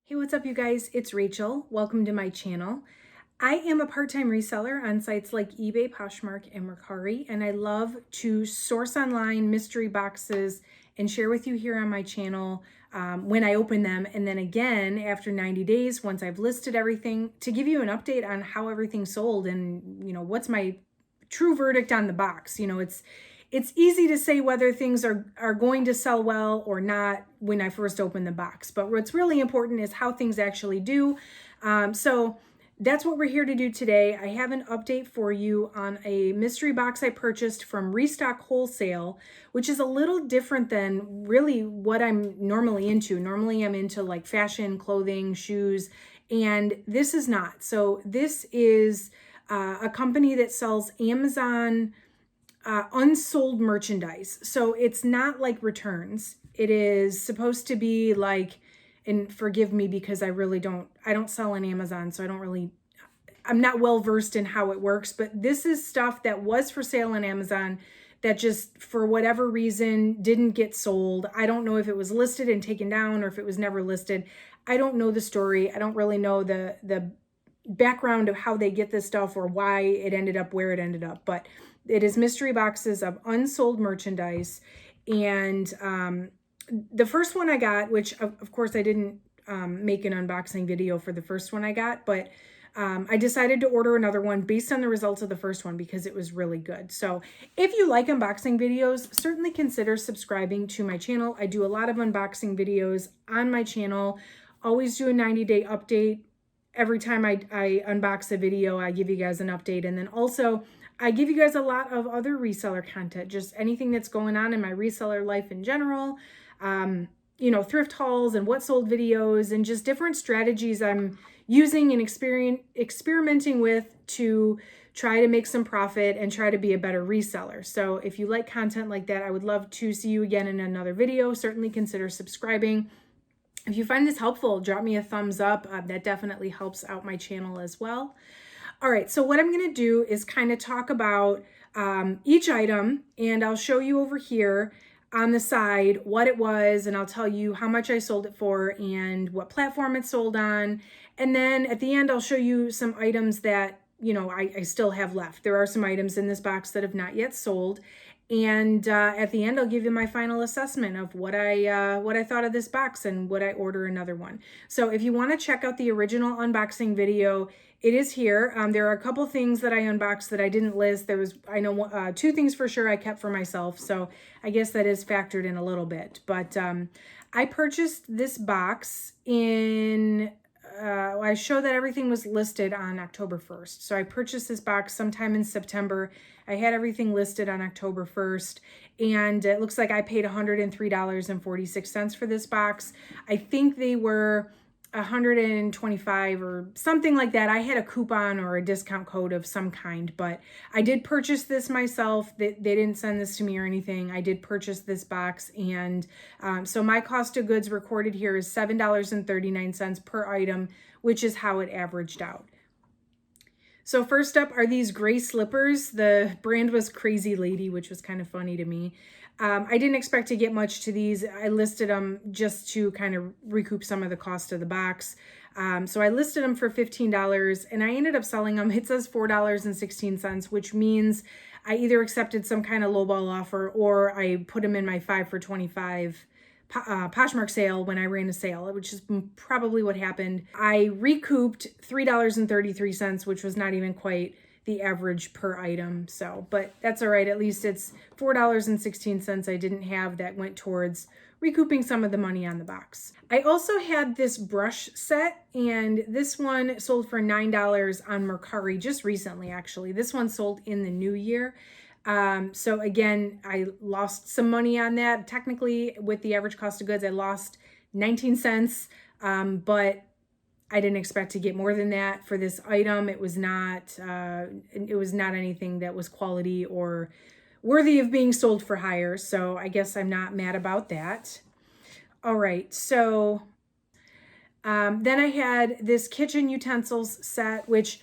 Hey, what's up, you guys? It's Rachel. Welcome to my channel. I am a part-time reseller on sites like eBay, Poshmark, and Mercari, and I love to source online mystery boxes and share with you here on my channel when I open them, and then again after 90 days once I've listed everything to give you an update on how everything sold and what's my true verdict on the box. It's easy to say whether things are going to sell well or not when I first open the box, but what's really important is how things actually do. So that's what we're here to do today. I have an update for you on a mystery box I purchased from RESTOQ Wholesale, which is a little different than really what I'm normally into. Normally I'm into like fashion, clothing, shoes, and this is not. So this is a company that sells Amazon unsold merchandise. So it's not like returns. It is supposed to be like, and forgive me because I don't sell on Amazon, so I'm not well versed in how it works, but this is stuff that was for sale on Amazon that just for whatever reason didn't get sold. I don't know if it was listed and taken down or if it was never listed. I don't know the story. I don't really know the background of how they get this stuff or why it ended up where it ended up, but it is mystery boxes of unsold merchandise. And the first one I got, which of course I didn't make an unboxing video for the first one I got, but I decided to order another one based on the results of the first one because it was really good. So if you like unboxing videos, certainly consider subscribing to my channel. I do a lot of unboxing videos on my channel, always do a 90-day update. Every time I unbox a video, I give you guys an update. And then also I give you guys a lot of other reseller content, just anything that's going on in my reseller life in general, thrift hauls and what sold videos and just different strategies I'm using and experimenting with to try to make some profit and try to be a better reseller. So if you like content like that, I would love to see you again in another video. Certainly consider subscribing. If you find this helpful, drop me a thumbs up. That definitely helps out my channel as well. All right, so what I'm going to do is kind of talk about each item, and I'll show you over here on the side what it was, and I'll tell you how much I sold it for and what platform it sold on. And then at the end, I'll show you some items that, I still have left. There are some items in this box that have not yet sold. And at the end, I'll give you my final assessment of what I thought of this box and would I order another one. So if you want to check out the original unboxing video, it is here. There are a couple things that I unboxed that I didn't list. There was, I know, two things for sure I kept for myself. So I guess that is factored in a little bit. But I purchased this box in... I show that everything was listed on October 1st. So I purchased this box sometime in September. I had everything listed on October 1st, and it looks like I paid $103.46 for this box. I think they were $125 or something like that. I had a coupon or a discount code of some kind, but I did purchase this myself. They didn't send this to me or anything. I did purchase this box, and so my cost of goods recorded here is $7.39 per item, which is how it averaged out. So first up are these gray slippers. The brand was Crazy Lady, which was kind of funny to me. I didn't expect to get much to these. I listed them just to kind of recoup some of the cost of the box. So I listed them for $15 and I ended up selling them. It says $4.16, which means I either accepted some kind of lowball offer or I put them in my 5 for $25 Poshmark sale when I ran a sale, which is probably what happened. I recouped $3.33, which was not even quite the average per item. So, but that's all right. At least it's $4.16 I didn't have that went towards recouping some of the money on the box. I also had this brush set, and this one sold for $9 on Mercari just recently, actually. This one sold in the new year. So again, I lost some money on that. Technically, with the average cost of goods, I lost 19 cents, but I didn't expect to get more than that for this item. It was not anything that was quality or worthy of being sold for higher. So I guess I'm not mad about that. All right, so then I had this kitchen utensils set, which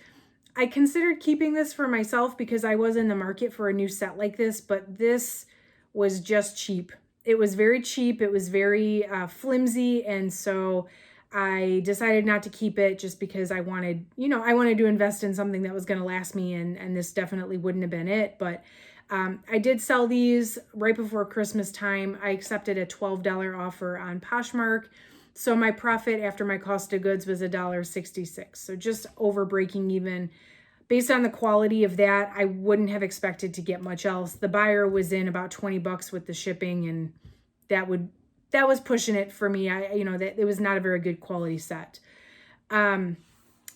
I considered keeping this for myself because I was in the market for a new set like this, but this was just cheap. It was very cheap. It was very flimsy, and so I decided not to keep it just because I wanted, I wanted to invest in something that was going to last me, and this definitely wouldn't have been it. But I did sell these right before Christmas time. I accepted a $12 offer on Poshmark. So my profit after my cost of goods was $1.66. So just over breaking even. Based on the quality of that, I wouldn't have expected to get much else. The buyer was in about 20 bucks with the shipping, and that was pushing it for me. That it was not a very good quality set. Then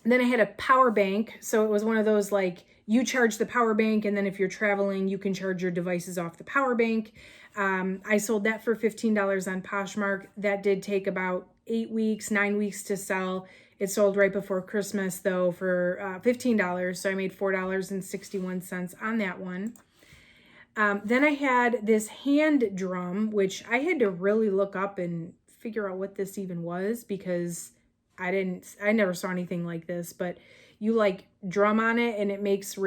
I had a power bank. So it was one of those, like, you charge the power bank, and then if you're traveling, you can charge your devices off the power bank. I sold that for $15 on Poshmark. That did take about 9 weeks to sell. It sold right before Christmas, though, for $15. So I made $4.61 on that one. Then I had this hand drum, which I had to really look up and figure out what this even was, because I never saw anything like this. But you like drum on it and it makes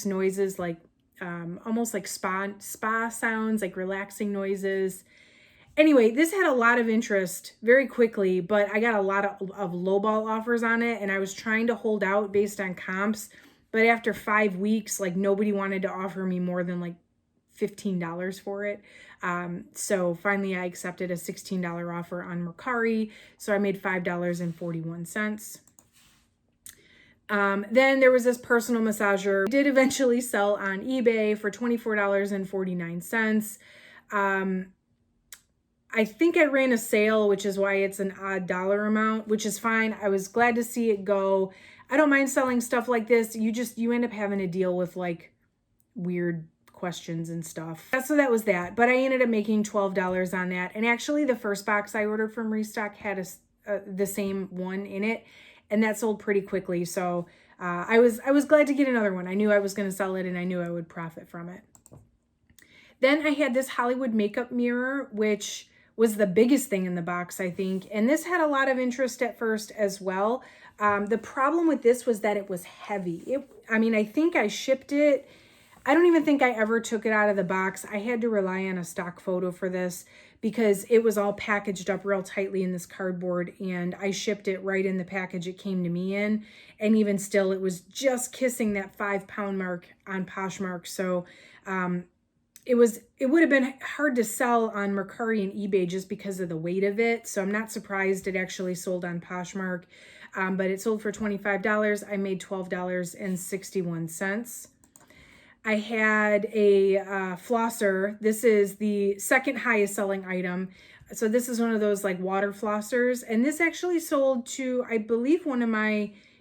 noises like almost like spa sounds, like relaxing noises. Anyway, this had a lot of interest very quickly, but I got a lot of lowball offers on it, and I was trying to hold out based on comps. But after 5 weeks, like, nobody wanted to offer me more than like $15 for it. So finally I accepted a $16 offer on Mercari. So I made $5.41. Then there was this personal massager. I did eventually sell on eBay for $24.49. I think I ran a sale, which is why it's an odd dollar amount, which is fine. I was glad to see it go. I don't mind selling stuff like this. You end up having to deal with like weird questions and stuff. So that was that. But I ended up making $12 on that. And actually the first box I ordered from RESTOQ had the same one in it, and that sold pretty quickly. So I was glad to get another one. I knew I was going to sell it, and I knew I would profit from it. Then I had this Hollywood makeup mirror, which was the biggest thing in the box, I think. And this had a lot of interest at first as well. The problem with this was that it was heavy. I think I shipped it. I don't even think I ever took it out of the box. I had to rely on a stock photo for this because it was all packaged up real tightly in this cardboard, and I shipped it right in the package it came to me in. And even still, it was just kissing that 5-pound mark on Poshmark. So it would have been hard to sell on Mercari and eBay just because of the weight of it. So I'm not surprised it actually sold on Poshmark. But it sold for $25. I made $12.61. I had a flosser. This is the second highest selling item. So this is one of those like water flossers. And this actually sold to, I believe, one of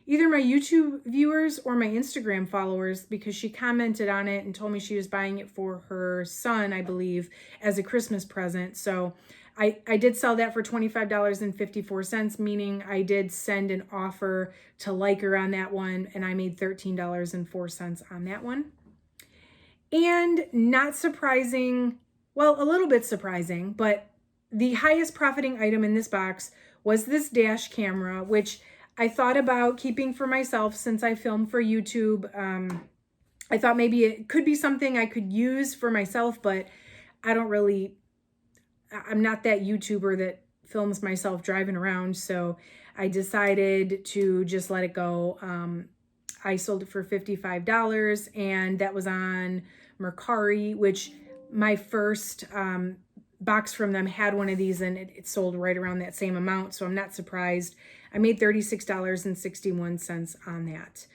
either my YouTube viewers or my Instagram followers, because she commented on it and told me she was buying it for her son, I believe, as a Christmas present. So I did sell that for $25.54, meaning I did send an offer to like her on that one, and I made $13.04 on that one. And not surprising, well, a little bit surprising, but the highest profiting item in this box was this dash camera, which I thought about keeping for myself since I film for YouTube. I thought maybe it could be something I could use for myself, but I'm not that YouTuber that films myself driving around. So I decided to just let it go. I sold it for $55, and that was on Mercari, which my first box from them had one of these, and it sold right around that same amount. So I'm not surprised. I made $36.61 on that.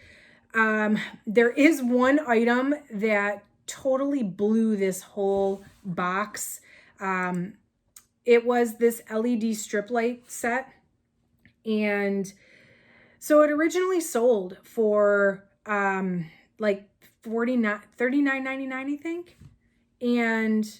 There is one item that totally blew this whole box. It was this LED strip light set. And so it originally sold for like $39.99, I think. And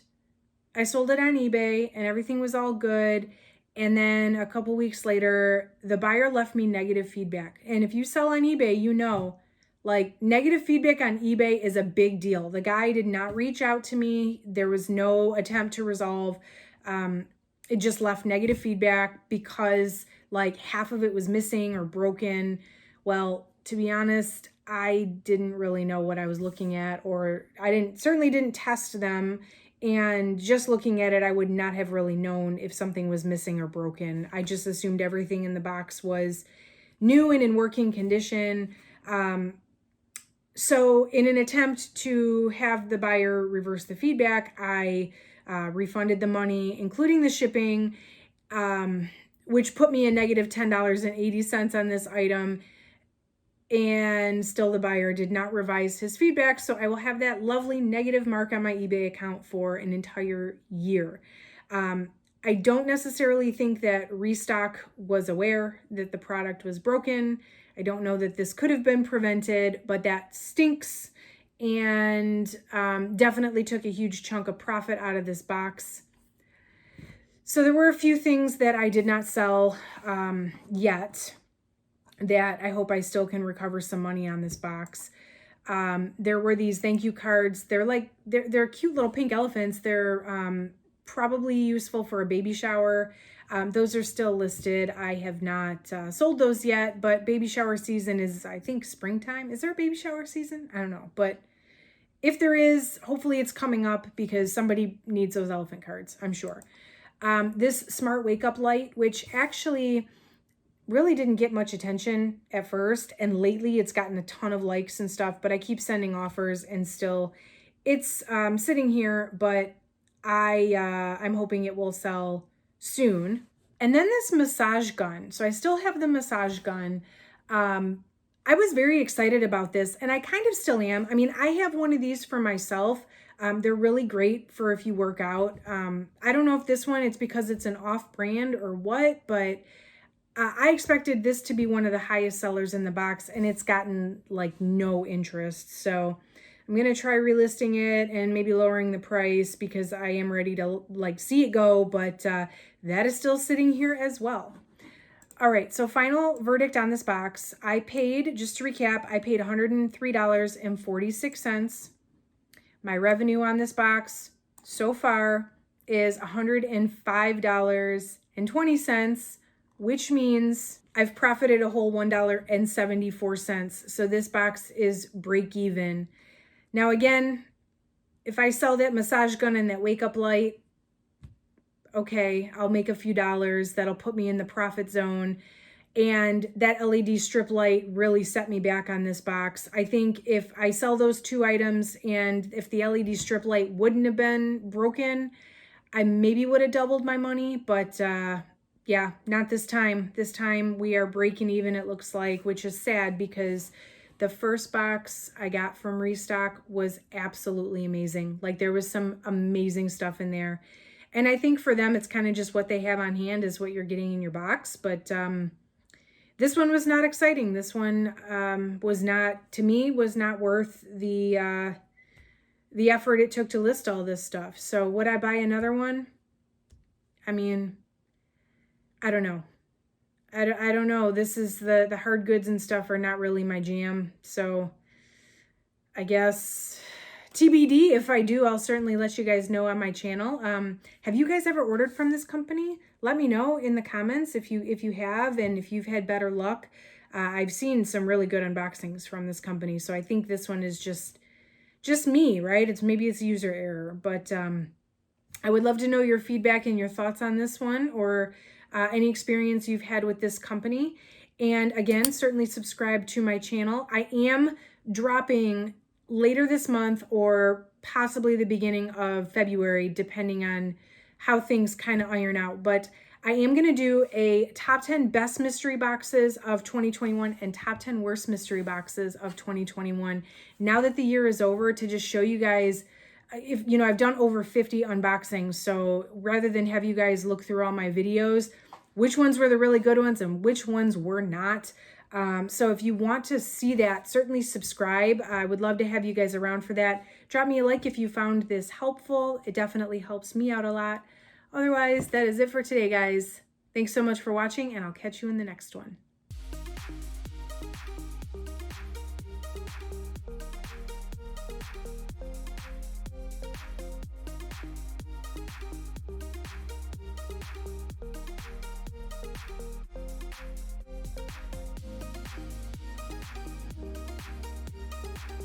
I sold it on eBay, and everything was all good. And then a couple weeks later, the buyer left me negative feedback. And if you sell on eBay, you know, like, negative feedback on eBay is a big deal. The guy did not reach out to me. There was no attempt to resolve. It just left negative feedback because like half of it was missing or broken. Well, to be honest, I didn't really know what I was looking at, or I certainly didn't test them. And just looking at it, I would not have really known if something was missing or broken. I just assumed everything in the box was new and in working condition. So in an attempt to have the buyer reverse the feedback, I refunded the money, including the shipping, which put me a negative $10.80 on this item. And still the buyer did not revise his feedback. So I will have that lovely negative mark on my eBay account for an entire year. I don't necessarily think that RESTOQ was aware that the product was broken. I don't know that this could have been prevented, but that stinks, and definitely took a huge chunk of profit out of this box. So there were a few things that I did not sell yet that I hope I still can recover some money on this box. There were these thank you cards. They're cute little pink elephants. They're probably useful for a baby shower. Those are still listed. I have not sold those yet, but baby shower season is, I think, springtime. Is there a baby shower season? I don't know, but if there is, hopefully it's coming up because somebody needs those elephant cards, I'm sure. This smart wake up light, which actually really didn't get much attention at first, and lately it's gotten a ton of likes and stuff, but I keep sending offers and still it's sitting here, but I'm hoping it will sell soon. And then this massage gun. So I still have the massage gun. I was very excited about this, and I kind of still am. I mean, I have one of these for myself. They're really great for if you work out. I don't know if this one, it's because it's an off-brand or what, but I expected this to be one of the highest sellers in the box, and it's gotten like no interest. So I'm going to try relisting it and maybe lowering the price because I am ready to like see it go, but that is still sitting here as well. All right, so final verdict on this box. I paid, just to recap, I paid $103.46. My revenue on this box so far is $105.20, which means I've profited a whole $1.74. So this box is break even. Now again, if I sell that massage gun and that wake up light, okay, I'll make a few dollars. That'll put me in the profit zone. And that LED strip light really set me back on this box. I think if I sell those two items and if the LED strip light wouldn't have been broken, I maybe would have doubled my money, but yeah, not this time. This time we are breaking even, it looks like, which is sad because the first box I got from RESTOQ was absolutely amazing. Like there was some amazing stuff in there. And I think for them, it's kind of just what they have on hand is what you're getting in your box. But this one was not exciting. This one was not, to me, was not worth the effort it took to list all this stuff. So would I buy another one? I mean, I don't know. I don't know. This is the hard goods and stuff are not really my jam. So I guess TBD. If I do, I'll certainly let you guys know on my channel. Have you guys ever ordered from this company? Let me know in the comments if you have and if you've had better luck. I've seen some really good unboxings from this company. So I think this one is just me, right? Maybe it's user error, but I would love to know your feedback and your thoughts on this one, or any experience you've had with this company. And again, certainly subscribe to my channel. I am dropping later this month or possibly the beginning of February, depending on how things kind of iron out. But I am going to do a top 10 best mystery boxes of 2021 and top 10 worst mystery boxes of 2021. Now that the year is over, to just show you guys, if you know, I've done over 50 unboxings. So rather than have you guys look through all my videos, which ones were the really good ones and which ones were not. So if you want to see that, certainly subscribe. I would love to have you guys around for that. Drop me a like if you found this helpful. It definitely helps me out a lot. Otherwise, that is it for today, guys. Thanks so much for watching, and I'll catch you in the next one.